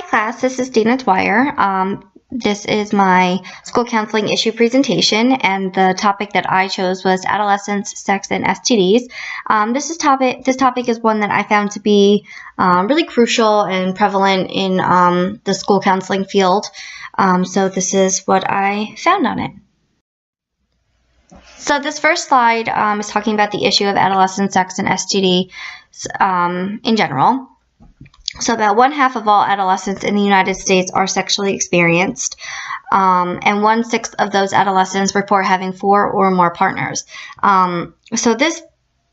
class, this is Dana Dwyer. This is my school counseling issue presentation, and the topic that I chose was adolescence, sex, and STDs. This topic is one that I found to be really crucial and prevalent in the school counseling field. So this is what I found on it. So this first slide is talking about the issue of adolescent sex and STD in general. So about 1/2 of all adolescents in the United States are sexually experienced, and 1/6 of those adolescents report having 4 or more partners. So this,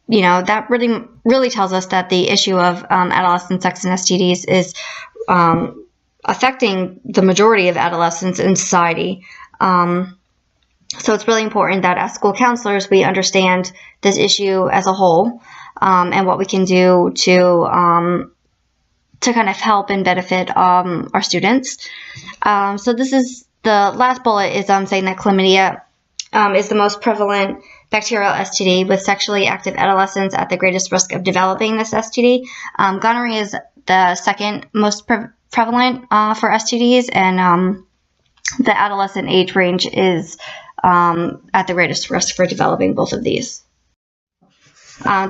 that really tells us that the issue of adolescent sex and STDs is affecting the majority of adolescents in society. So it's really important that as school counselors, we understand this issue as a whole, and what we can do to kind of help and benefit our students. So this is the last bullet is saying that chlamydia is the most prevalent bacterial STD, with sexually active adolescents at the greatest risk of developing this STD. Gonorrhea is the second most prevalent for STDs, and the adolescent age range is at the greatest risk for developing both of these.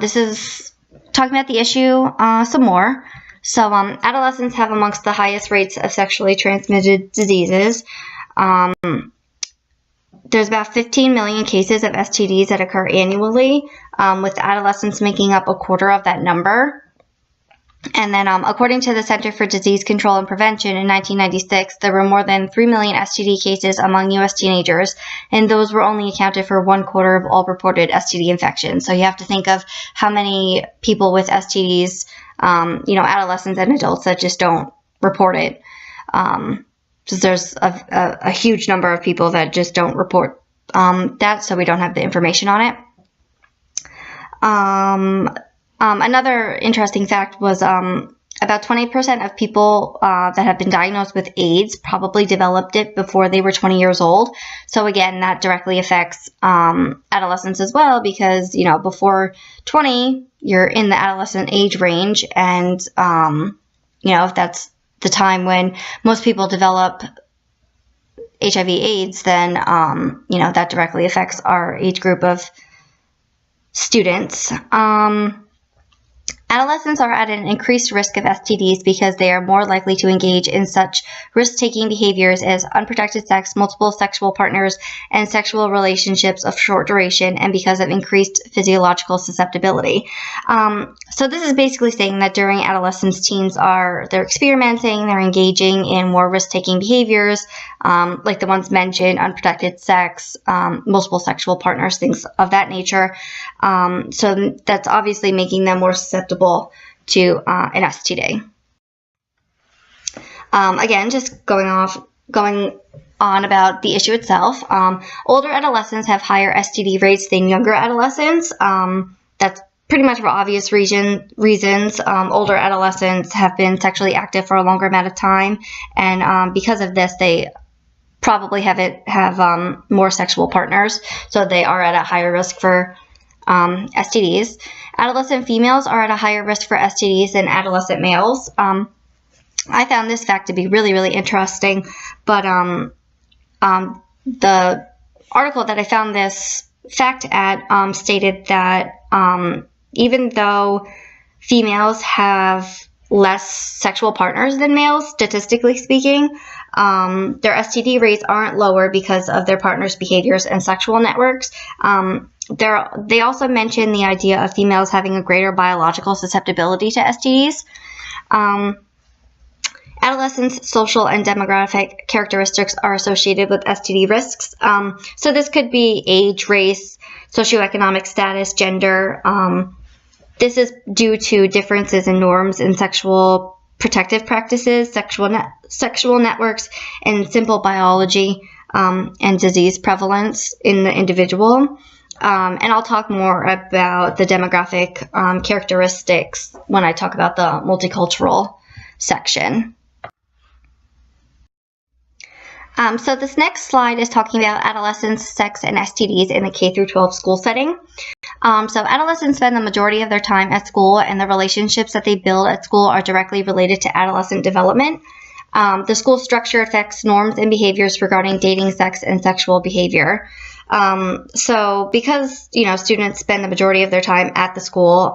This is talking about the issue some more. So adolescents have amongst the highest rates of sexually transmitted diseases. There's about 15 million cases of STDs that occur annually, with adolescents making up 1/4 of that number. And then according to the Center for Disease Control and Prevention in 1996, there were more than 3 million STD cases among U.S. teenagers, and those were only accounted for 1/4 of all reported STD infections. So you have to think of how many people with STDs, adolescents and adults that just don't report it. So there's a huge number of people that just don't report that, so we don't have the information on it. Another interesting fact was about 20% of people that have been diagnosed with AIDS probably developed it before they were 20 years old. So again, that directly affects adolescents as well, because before 20, you're in the adolescent age range, and if that's the time when most people develop HIV/AIDS, then that directly affects our age group of students. Adolescents are at an increased risk of STDs because they are more likely to engage in such risk-taking behaviors as unprotected sex, multiple sexual partners, and sexual relationships of short duration, and because of increased physiological susceptibility. So this is basically saying that during adolescence, they're experimenting, they're engaging in more risk-taking behaviors, like the ones mentioned, unprotected sex, multiple sexual partners, things of that nature. So that's obviously making them more susceptible to an STD. Again, just going on about the issue itself. Older adolescents have higher STD rates than younger adolescents. That's pretty much for obvious reasons. Older adolescents have been sexually active for a longer amount of time, and because of this, they probably have more sexual partners, so they are at a higher risk for STDs. Adolescent females are at a higher risk for STDs than adolescent males. I found this fact to be really, really interesting, but the article that I found this fact at stated that even though females have less sexual partners than males, statistically speaking, their STD rates aren't lower because of their partners' behaviors and sexual networks. They also mention the idea of females having a greater biological susceptibility to STDs. Adolescents' social and demographic characteristics are associated with STD risks. So this could be age, race, socioeconomic status, gender. This is due to differences in norms in sexual protective practices, sexual networks, and simple biology and disease prevalence in the individual. And I'll talk more about the demographic characteristics when I talk about the multicultural section. So this next slide is talking about adolescence, sex, and STDs in the K-12 school setting. So adolescents spend the majority of their time at school, and the relationships that they build at school are directly related to adolescent development. The school structure affects norms and behaviors regarding dating, sex, and sexual behavior. So because, students spend the majority of their time at the school,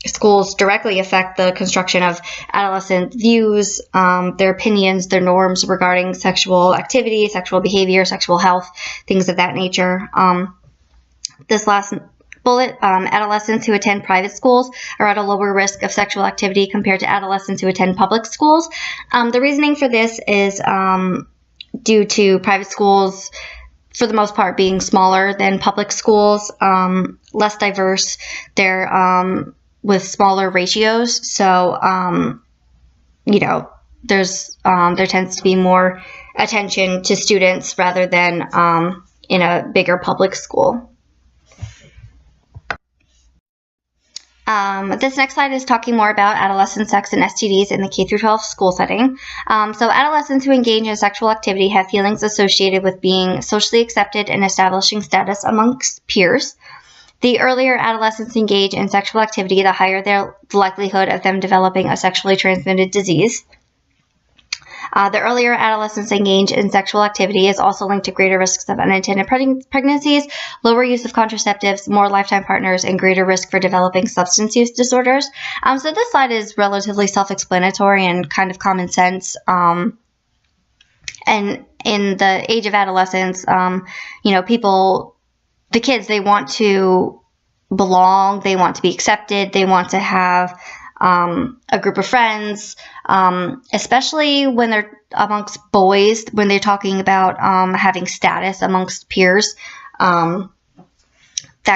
schools directly affect the construction of adolescent views, their opinions, their norms regarding sexual activity, sexual behavior, sexual health, things of that nature. This last bullet, adolescents who attend private schools are at a lower risk of sexual activity compared to adolescents who attend public schools. The reasoning for this is due to private schools, for the most part, being smaller than public schools, less diverse. They're with smaller ratios, so there tends to be more attention to students rather than in a bigger public school. This next slide is talking more about adolescent sex and STDs in the K-12 school setting. So adolescents who engage in sexual activity have feelings associated with being socially accepted and establishing status amongst peers. The earlier adolescents engage in sexual activity, the higher the likelihood of them developing a sexually transmitted disease. The earlier adolescents engage in sexual activity is also linked to greater risks of unintended pregnancies, lower use of contraceptives, more lifetime partners, and greater risk for developing substance use disorders. So this slide is relatively self-explanatory and kind of common sense. And in the age of adolescence, the kids, they want to belong, they want to be accepted, they want to have a group of friends, especially when they're amongst boys, when they're talking about having status amongst peers. That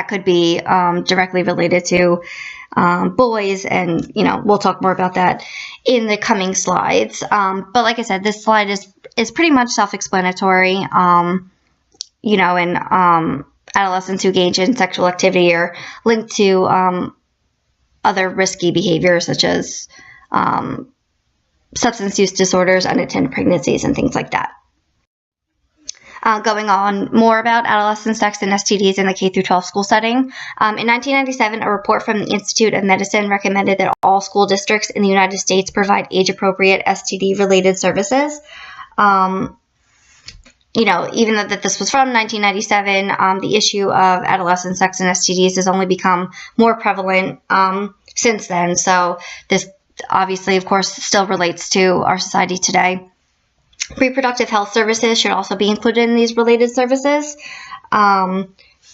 could be directly related to boys, and we'll talk more about that in the coming slides. But like I said, this slide is pretty much self-explanatory. Adolescents who engage in sexual activity are linked to other risky behaviors such as substance use disorders, unintended pregnancies, and things like that. Going on more about adolescent sex and STDs in the K-12 school setting. In 1997, a report from the Institute of Medicine recommended that all school districts in the United States provide age-appropriate STD-related services. Even though that this was from 1997, the issue of adolescent sex and STDs has only become more prevalent since then. So this obviously, of course, still relates to our society today. Reproductive health services should also be included in these related services.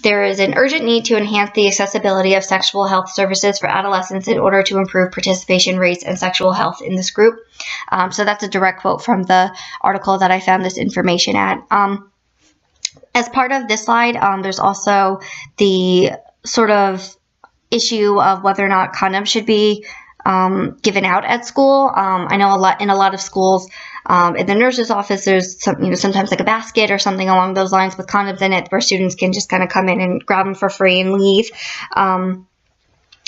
There is an urgent need to enhance the accessibility of sexual health services for adolescents in order to improve participation rates and sexual health in this group. So that's a direct quote from the article that I found this information at. As part of this slide, there's also the sort of issue of whether or not condoms should be given out at school. I know in a lot of schools, in the nurse's office, there's sometimes like a basket or something along those lines with condoms in it, where students can just kind of come in and grab them for free and leave.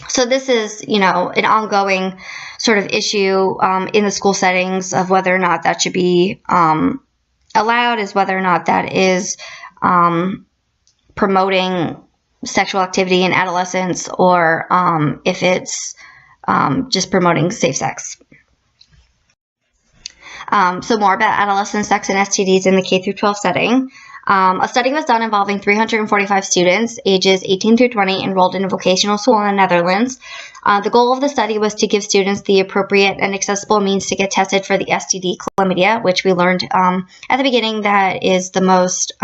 So this is, an ongoing sort of issue in the school settings of whether or not that should be allowed, is whether or not that is promoting sexual activity in adolescents, or if it's just promoting safe sex. So more about adolescent sex and STDs in the K-12 setting. A study was done involving 345 students ages 18 through 20 enrolled in a vocational school in the Netherlands. The goal of the study was to give students the appropriate and accessible means to get tested for the STD chlamydia, which we learned at the beginning that is the most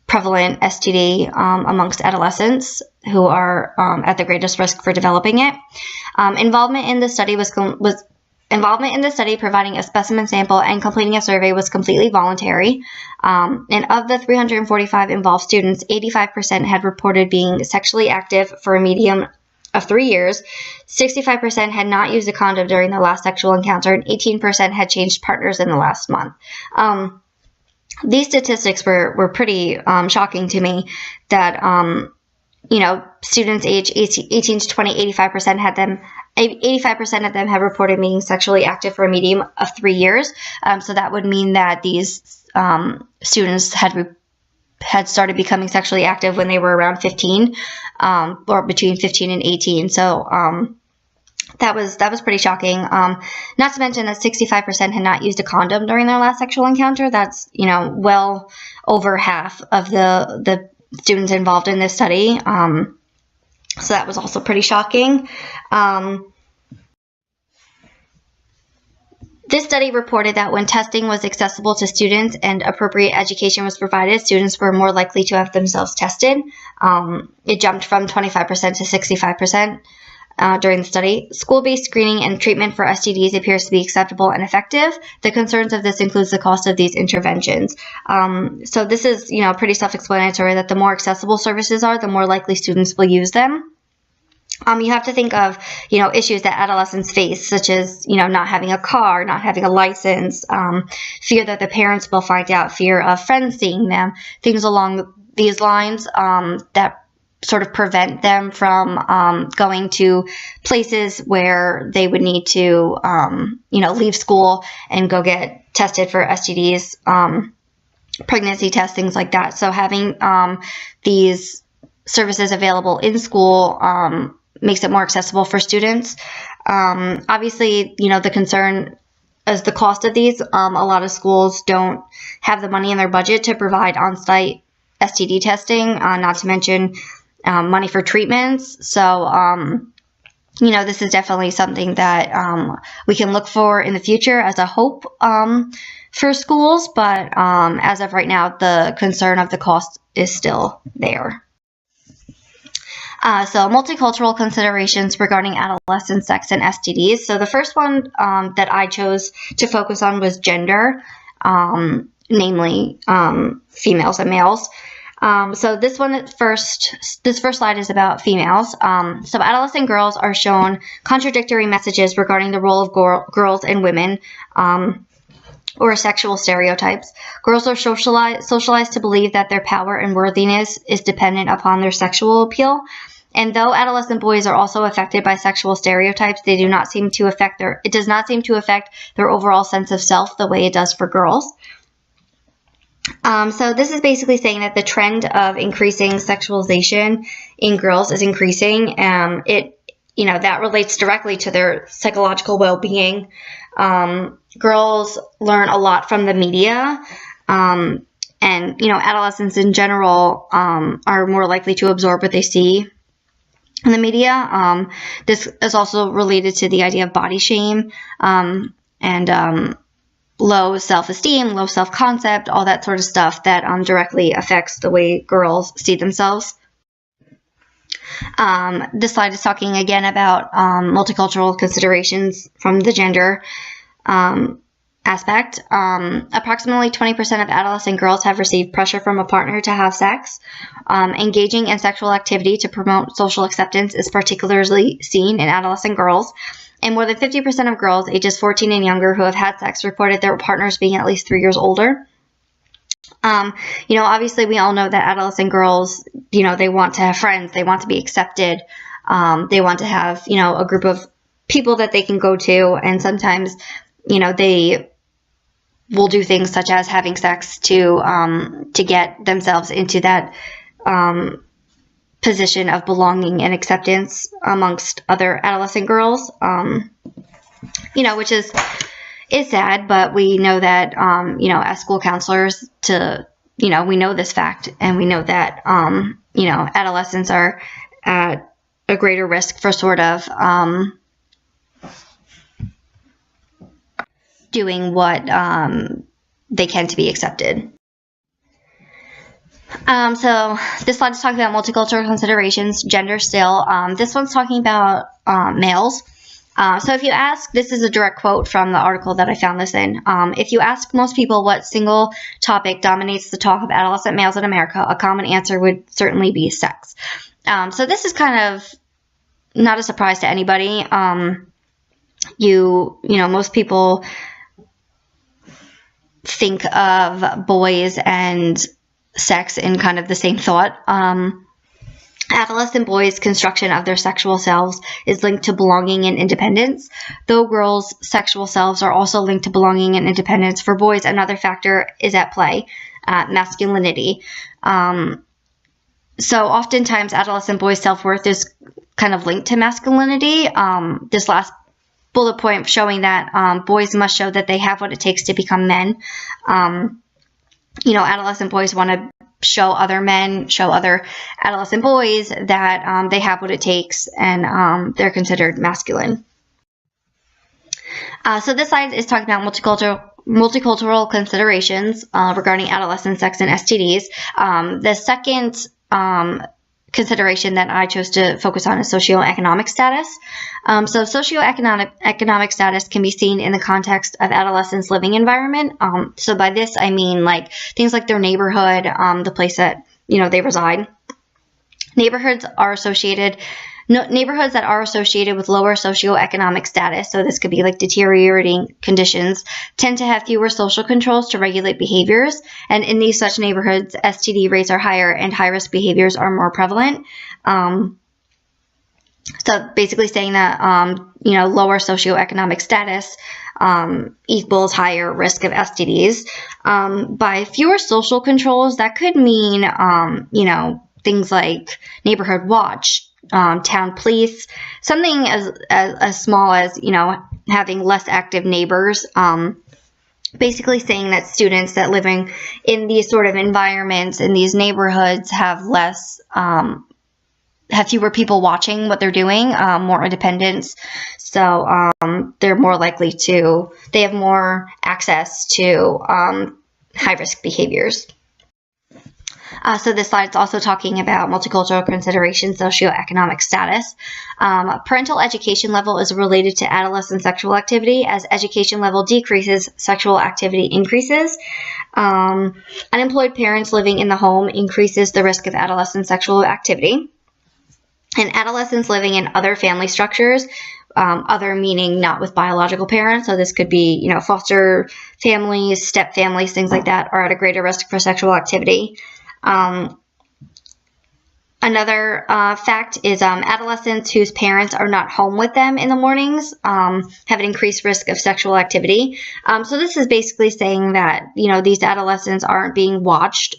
prevalent STD amongst adolescents who are at the greatest risk for developing it. Involvement in the study providing a specimen sample and completing a survey was completely voluntary. And of the 345 involved students, 85% had reported being sexually active for a median of 3 years, 65% had not used a condom during their last sexual encounter, and 18% had changed partners in the last month. These statistics were pretty shocking to me, that students age 18 to 20, 85% of them have reported being sexually active for a median of 3 years. So that would mean that these students had started becoming sexually active when they were around 15, or between 15 and 18. So That was pretty shocking. Not to mention that 65% had not used a condom during their last sexual encounter. That's, well over half of the students involved in this study. So that was also pretty shocking. This study reported that when testing was accessible to students and appropriate education was provided, students were more likely to have themselves tested. It jumped from 25% to 65%. During the study. School-based screening and treatment for STDs appears to be acceptable and effective. The concerns of this includes the cost of these interventions. So this is, pretty self-explanatory that the more accessible services are, the more likely students will use them. You have to think of, issues that adolescents face, such as, not having a car, not having a license, fear that the parents will find out, fear of friends seeing them, things along these lines that sort of prevent them from going to places where they would need to, leave school and go get tested for STDs, pregnancy tests, things like that. So having these services available in school makes it more accessible for students. Obviously, the concern is the cost of these. A lot of schools don't have the money in their budget to provide on-site STD testing, not to mention money for treatments. So, this is definitely something that we can look for in the future as a hope for schools. But as of right now, the concern of the cost is still there. So multicultural considerations regarding adolescent sex and STDs. So the first one that I chose to focus on was gender, namely females and males. So this first slide is about females. So adolescent girls are shown contradictory messages regarding the role of girls and women, or sexual stereotypes. Girls are socialized to believe that their power and worthiness is dependent upon their sexual appeal. And though adolescent boys are also affected by sexual stereotypes, it does not seem to affect their overall sense of self the way it does for girls. So this is basically saying that the trend of increasing sexualization in girls is increasing. That relates directly to their psychological well-being. Girls learn a lot from the media, and adolescents in general are more likely to absorb what they see in the media. This is also related to the idea of body shame and low self-esteem, low self-concept, all that sort of stuff that directly affects the way girls see themselves. This slide is talking again about multicultural considerations from the gender aspect. Approximately 20% of adolescent girls have received pressure from a partner to have sex. Engaging in sexual activity to promote social acceptance is particularly seen in adolescent girls. And more than 50% of girls ages 14 and younger who have had sex reported their partners being at least 3 years older. Obviously we all know that adolescent girls, they want to have friends, they want to be accepted, they want to have, a group of people that they can go to, and sometimes, they will do things such as having sex to get themselves into that position of belonging and acceptance amongst other adolescent girls, which is sad, but we know that, as school counselors we know this fact, and we know that, adolescents are at a greater risk for sort of doing what they can to be accepted. So this slide is talking about multicultural considerations, gender still. This one's talking about males. So if you ask, this is a direct quote from the article that I found this in. If you ask most people what single topic dominates the talk of adolescent males in America, a common answer would certainly be sex. So this is kind of not a surprise to anybody. Most people think of boys and sex in kind of the same thought. Adolescent boys' construction of their sexual selves is linked to belonging and independence. Though girls' sexual selves are also linked to belonging and independence, for boys, another factor is at play, masculinity. So oftentimes adolescent boys' self-worth is kind of linked to masculinity. This last bullet point showing that boys must show that they have what it takes to become men. Adolescent boys want to show other men, show other adolescent boys that they have what it takes, and they're considered masculine. So this slide is talking about multicultural considerations regarding adolescent sex and STDs. The second consideration that I chose to focus on is socioeconomic status. So socioeconomic status can be seen in the context of adolescents' living environment. So by this I mean like things like their neighborhood, the place that they reside. Neighborhoods that are associated with lower socioeconomic status, so this could be like deteriorating conditions, tend to have fewer social controls to regulate behaviors, and in these such neighborhoods, STD rates are higher and high-risk behaviors are more prevalent. So basically saying that lower socioeconomic status equals higher risk of STDs. By fewer social controls, that could mean things like neighborhood watch, town police, something as small as having less active neighbors. Basically saying that students that living in these sort of environments in these neighborhoods have fewer people watching what they're doing, more independence. So they're more likely they have more access to high-risk behaviors. So this slide is also talking about multicultural considerations, socioeconomic status. Parental education level is related to adolescent sexual activity. As education level decreases, sexual activity increases. Unemployed parents living in the home increases the risk of adolescent sexual activity. And adolescents living in other family structures, other meaning not with biological parents, so this could be foster families, step families, things like that, are at a greater risk for sexual activity. Another fact is adolescents whose parents are not home with them in the mornings have an increased risk of sexual activity. So this is basically saying that these adolescents aren't being watched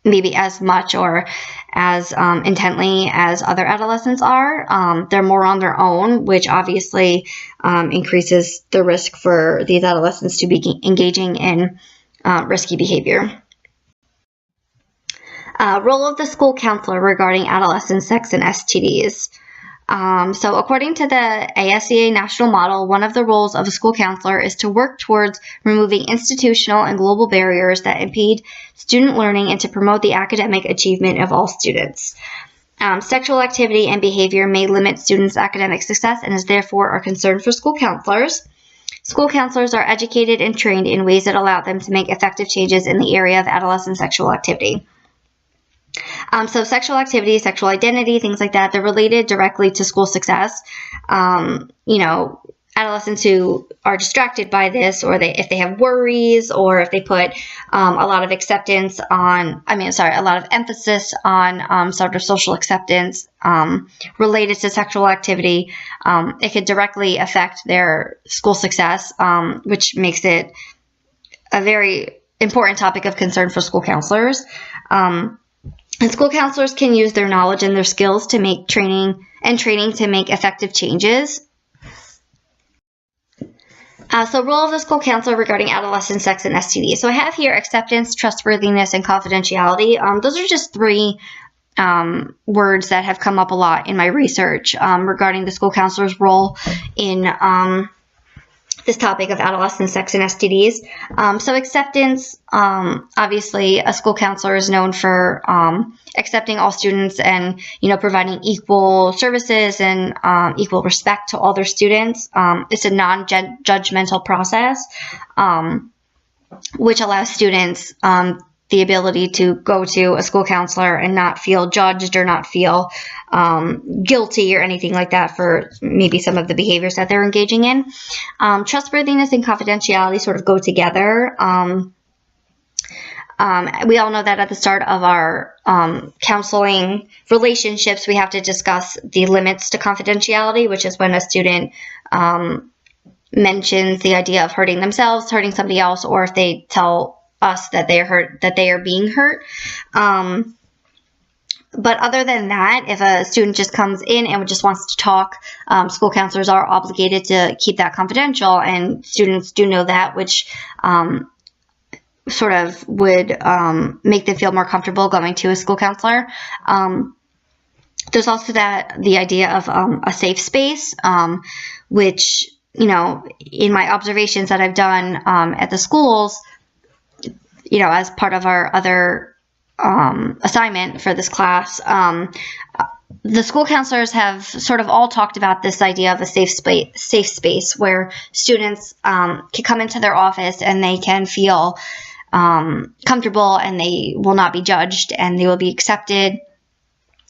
maybe as much or as intently as other adolescents are. They're more on their own, which obviously increases the risk for these adolescents to be engaging in risky behavior. Role of the school counselor regarding adolescent sex and STDs. So according to the ASEA national model, one of the roles of a school counselor is to work towards removing institutional and global barriers that impede student learning and to promote the academic achievement of all students. Sexual activity and behavior may limit students' academic success and is therefore a concern for school counselors. School counselors are educated and trained in ways that allow them to make effective changes in the area of adolescent sexual activity. So sexual activity, sexual identity, things like that, they're related directly to school success. Adolescents who are distracted by this, or if they have worries, or if they put a lot of emphasis on sort of social acceptance related to sexual activity, it could directly affect their school success, which makes it a very important topic of concern for school counselors. And school counselors can use their knowledge and their skills to make training to make effective changes. So role of the school counselor regarding adolescent sex and STD. So I have here acceptance, trustworthiness, and confidentiality. Those are just three words that have come up a lot in my research regarding the school counselor's role in this topic of adolescent sex and STDs. So acceptance, obviously a school counselor is known for accepting all students and, providing equal services and equal respect to all their students. It's a non-judgmental process, which allows students the ability to go to a school counselor and not feel judged or not feel guilty or anything like that for maybe some of the behaviors that they're engaging in. Trustworthiness and confidentiality sort of go together. We all know that at the start of our counseling relationships, we have to discuss the limits to confidentiality, which is when a student mentions the idea of hurting themselves, hurting somebody else, or if they tell us that they are hurt, that they are being hurt. But other than that, if a student just comes in and just wants to talk, school counselors are obligated to keep that confidential, and students do know that, which sort of would make them feel more comfortable going to a school counselor. There's also the idea of a safe space, which, you know, in my observations that I've done at the schools, you know, as part of our other assignment for this class, the school counselors have sort of all talked about this idea of a safe space where students can come into their office and they can feel comfortable, and they will not be judged, and they will be accepted.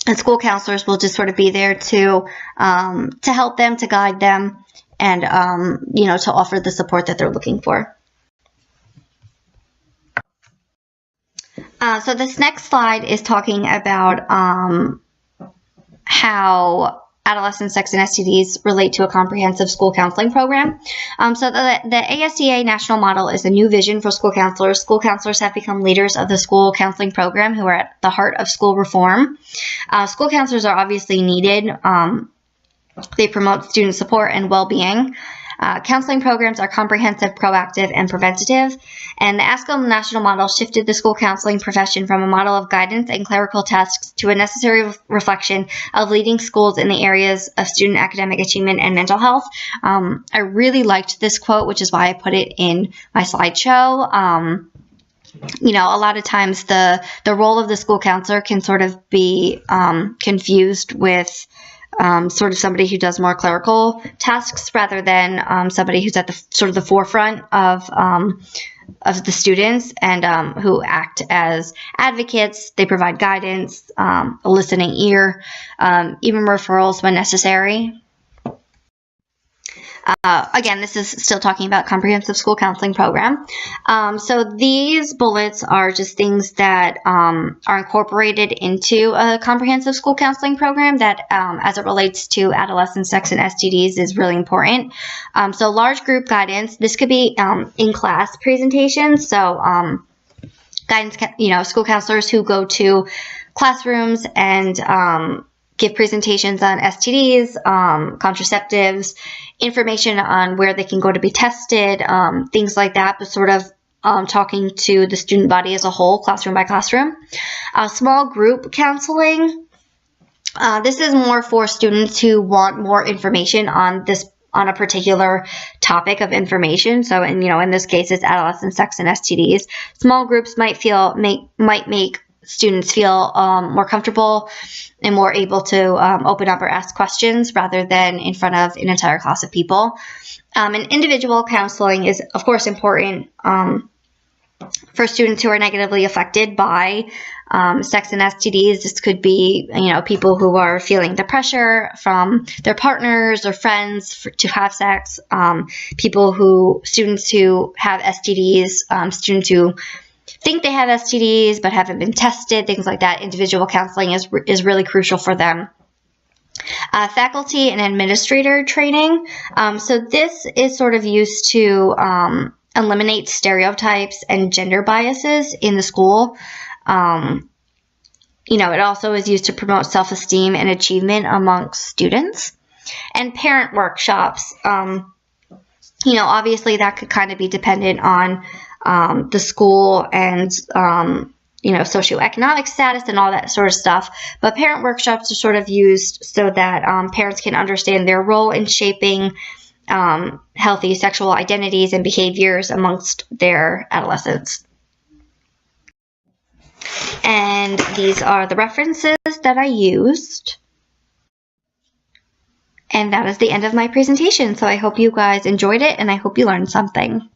And school counselors will just sort of be there to help them, to guide them, and you know, to offer the support that they're looking for. So this next slide is talking about how adolescent sex and STDs relate to a comprehensive school counseling program. So the ASCA national model is a new vision for school counselors. School counselors have become leaders of the school counseling program who are at the heart of school reform. School counselors are obviously needed. They promote student support and well-being. Counseling programs are comprehensive, proactive, and preventative. And the ASCO national model shifted the school counseling profession from a model of guidance and clerical tasks to a necessary reflection of leading schools in the areas of student academic achievement and mental health. I really liked this quote, which is why I put it in my slideshow. You know, a lot of times the role of the school counselor can sort of be confused with sort of somebody who does more clerical tasks rather than somebody who's at the sort of the forefront of the students, and who act as advocates. They provide guidance, a listening ear, even referrals when necessary. Again, this is still talking about comprehensive school counseling program. So these bullets are just things that are incorporated into a comprehensive school counseling program that, as it relates to adolescent sex and STDs, is really important. So large group guidance, this could be in-class presentations. So guidance, you know, school counselors who go to classrooms and give presentations on STDs, contraceptives, information on where they can go to be tested, things like that, but sort of talking to the student body as a whole, classroom by classroom. Small group counseling. This is more for students who want more information on a particular topic of information. So, in this case, it's adolescent sex and STDs. Small groups might make students feel more comfortable and more able to open up or ask questions rather than in front of an entire class of people. And individual counseling is, of course, important for students who are negatively affected by sex and STDs. This could be, people who are feeling the pressure from their partners or friends to have sex, students who have STDs, students who think they have STDs but haven't been tested, things like that. Individual counseling is really crucial for them. Faculty and administrator training. So this is sort of used to eliminate stereotypes and gender biases in the school. It also is used to promote self-esteem and achievement amongst students. And parent workshops. Obviously that could kind of be dependent on the school and, socioeconomic status and all that sort of stuff. But parent workshops are sort of used so that parents can understand their role in shaping healthy sexual identities and behaviors amongst their adolescents. And these are the references that I used. And that is the end of my presentation. So I hope you guys enjoyed it, and I hope you learned something.